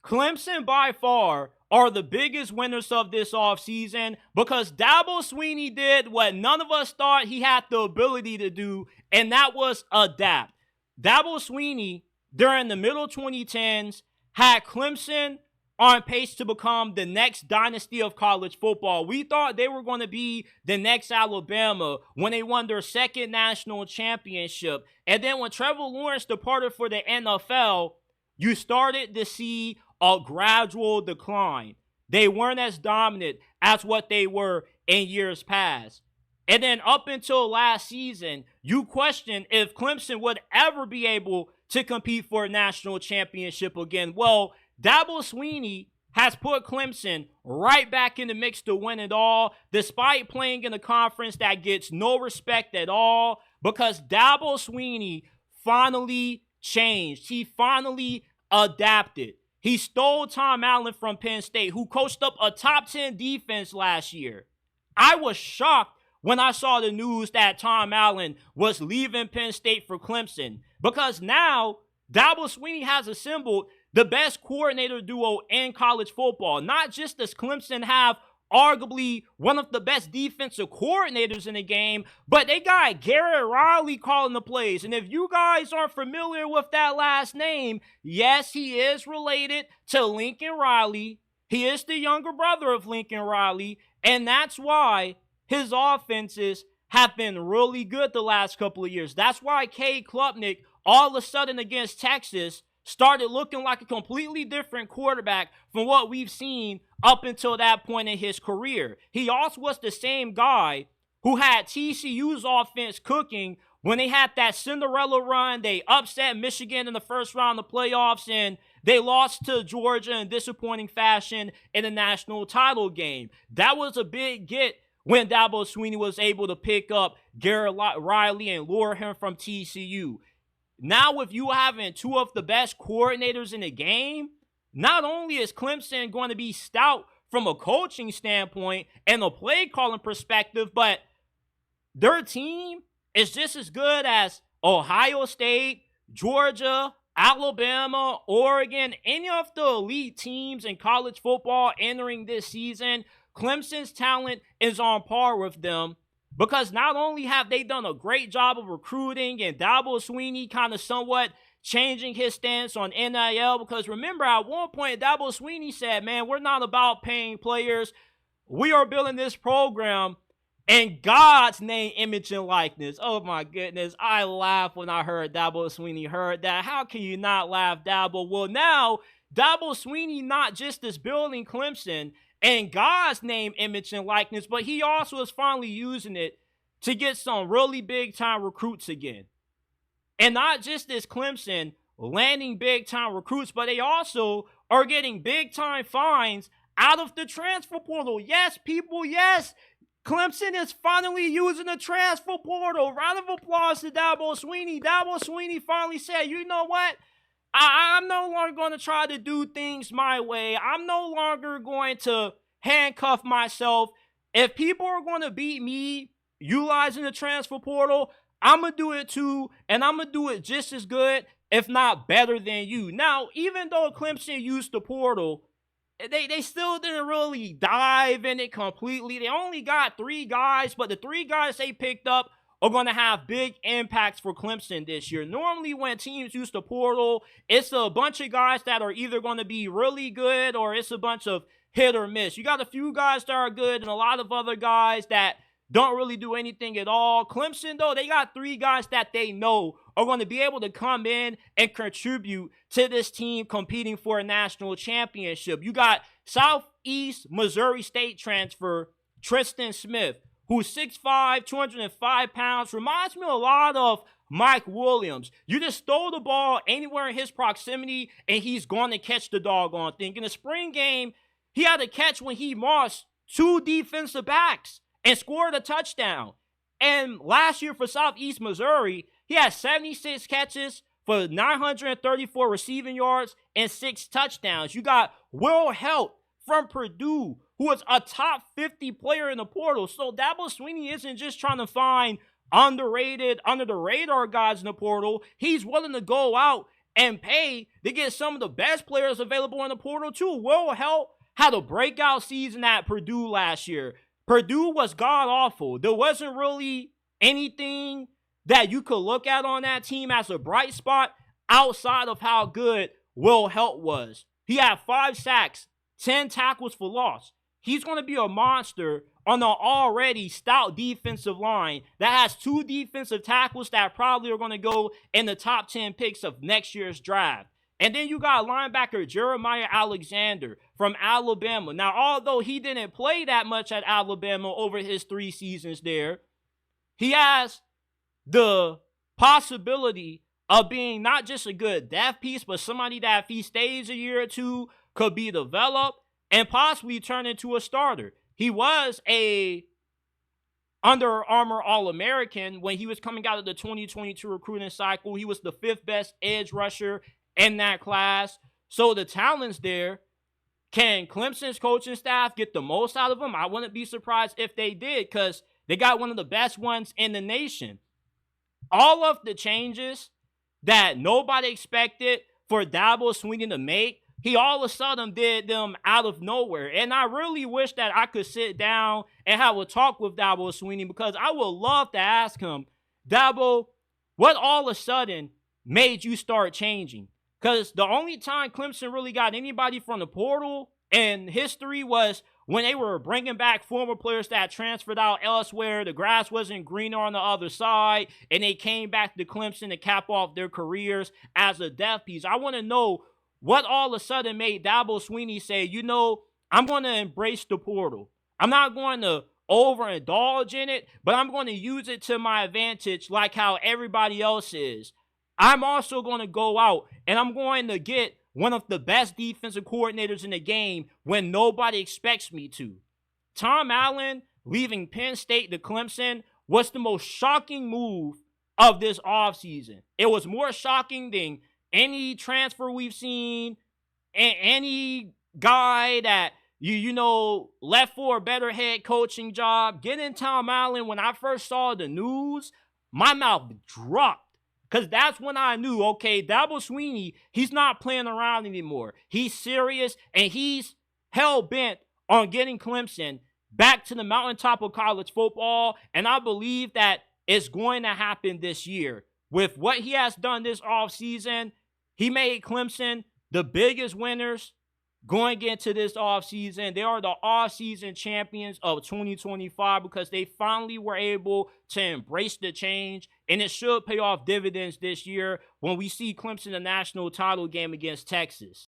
Clemson by far are the biggest winners of this offseason because Dabo Swinney did what none of us thought he had the ability to do, and that was adapt. Dabo Swinney, during the middle 2010s, had Clemson on pace to become the next dynasty of college football. We thought they were going to be the next Alabama when they won their second national championship. And then when Trevor Lawrence departed for the NFL, you started to see a gradual decline. They weren't as dominant as what they were in years past. And then up until last season, you questioned if Clemson would ever be able to compete for a national championship again. Well, Dabo Swinney has put Clemson right back in the mix to win it all, despite playing in a conference that gets no respect at all, because Dabo Swinney finally changed. He finally adapted. He stole Tom Allen from Penn State, who coached up a top 10 defense last year. I was shocked when I saw the news that Tom Allen was leaving Penn State for Clemson, because now Dabo Swinney has assembled the best coordinator duo in college football. Not just does Clemson have arguably one of the best defensive coordinators in the game, but they got Garrett Riley calling the plays. And if you guys aren't familiar with that last name, yes, he is related to Lincoln Riley. He is the younger brother of Lincoln Riley, and that's why his offenses have been really good the last couple of years. That's why Cade Klubnik, all of a sudden against Texas, started looking like a completely different quarterback from what we've seen up until that point in his career. He also was the same guy who had TCU's offense cooking when they had that Cinderella run. They upset Michigan in the first round of the playoffs, and they lost to Georgia in disappointing fashion in the national title game. That was a big get when Dabo Swinney was able to pick up Garrett Riley and lure him from TCU. Now, with you having two of the best coordinators in the game, not only is Clemson going to be stout from a coaching standpoint and a play calling perspective, but their team is just as good as Ohio State, Georgia, Alabama, Oregon, any of the elite teams in college football entering this season. Clemson's talent is on par with them, because not only have they done a great job of recruiting and Dabo Swinney kind of somewhat changing his stance on NIL, because remember at one point Dabo Swinney said, man, we're not about paying players. We are building this program in God's name, image, and likeness. Oh my goodness, I laughed when I heard Dabo Swinney heard that. How can you not laugh, Dabo? Well, now Dabo Swinney not just is building Clemson in God's name, image, and likeness, but he also is finally using it to get some really big-time recruits again. And not just is Clemson landing big-time recruits, but they also are getting big-time fines out of the transfer portal. Yes, people, yes. Clemson is finally using the transfer portal. Round of applause to Dabo Swinney. Dabo Swinney finally said, you know what? I'm no longer going to try to do things my way. I'm no longer going to handcuff myself. If people are going to beat me utilizing the transfer portal, I'm going to do it too, and I'm going to do it just as good, if not better than you. Now, even though Clemson used the portal, they still didn't really dive in it completely. They only got 3 guys, but the 3 guys they picked up are going to have big impacts for Clemson this year. Normally when teams use the portal, it's a bunch of guys that are either going to be really good or it's a bunch of hit or miss. You got a few guys that are good and a lot of other guys that don't really do anything at all. Clemson, though, they got 3 guys that they know are going to be able to come in and contribute to this team competing for a national championship. You got Southeast Missouri State transfer Tristan Smith, who's 6'5", 205 pounds, reminds me a lot of Mike Williams. You just throw the ball anywhere in his proximity, and he's going to catch the doggone thing. In the spring game, he had a catch when he mossed 2 defensive backs and scored a touchdown. And last year for Southeast Missouri, he had 76 catches for 934 receiving yards and 6 touchdowns. You got Will Helt from Purdue, who was a top 50 player in the portal. So Dabo Swinney isn't just trying to find underrated, under-the-radar guys in the portal. He's willing to go out and pay to get some of the best players available in the portal too. Will Help had a breakout season at Purdue last year. Purdue was god-awful. There wasn't really anything that you could look at on that team as a bright spot outside of how good Will Help was. He had 5 sacks, 10 tackles for loss. He's going to be a monster on an already stout defensive line that has 2 defensive tackles that probably are going to go in the top 10 picks of next year's draft. And then you got linebacker Jeremiah Alexander from Alabama. Now, although he didn't play that much at Alabama over his 3 seasons there, he has the possibility of being not just a good depth piece, but somebody that if he stays a year or 2 could be developed and possibly turn into a starter. He was a Under Armour All-American when he was coming out of the 2022 recruiting cycle. He was the 5th best edge rusher in that class. So the talent's there. Can Clemson's coaching staff get the most out of him? I wouldn't be surprised if they did, because they got one of the best ones in the nation. All of the changes that nobody expected for Dabo Swinney to make, he all of a sudden did them out of nowhere. And I really wish that I could sit down and have a talk with Dabo Swinney, because I would love to ask him, Dabo, what all of a sudden made you start changing? Because the only time Clemson really got anybody from the portal in history was when they were bringing back former players that transferred out elsewhere. The grass wasn't greener on the other side, and they came back to Clemson to cap off their careers as a depth piece. I want to know what all of a sudden made Dabo Swinney say, you know, I'm going to embrace the portal. I'm not going to overindulge in it, but I'm going to use it to my advantage like how everybody else is. I'm also going to go out and I'm going to get one of the best defensive coordinators in the game when nobody expects me to. Tom Allen leaving Penn State to Clemson was the most shocking move of this offseason. It was more shocking than any transfer we've seen, any guy that you know left for a better head coaching job. Getting Tom Allen, when I first saw the news, my mouth dropped. Because that's when I knew, okay, Dabo Swinney, he's not playing around anymore. He's serious, and he's hell-bent on getting Clemson back to the mountaintop of college football. And I believe that it's going to happen this year. With what he has done this offseason, he made Clemson the biggest winners going into this offseason. They are the offseason champions of 2025 because they finally were able to embrace the change, and it should pay off dividends this year when we see Clemson in the national title game against Texas.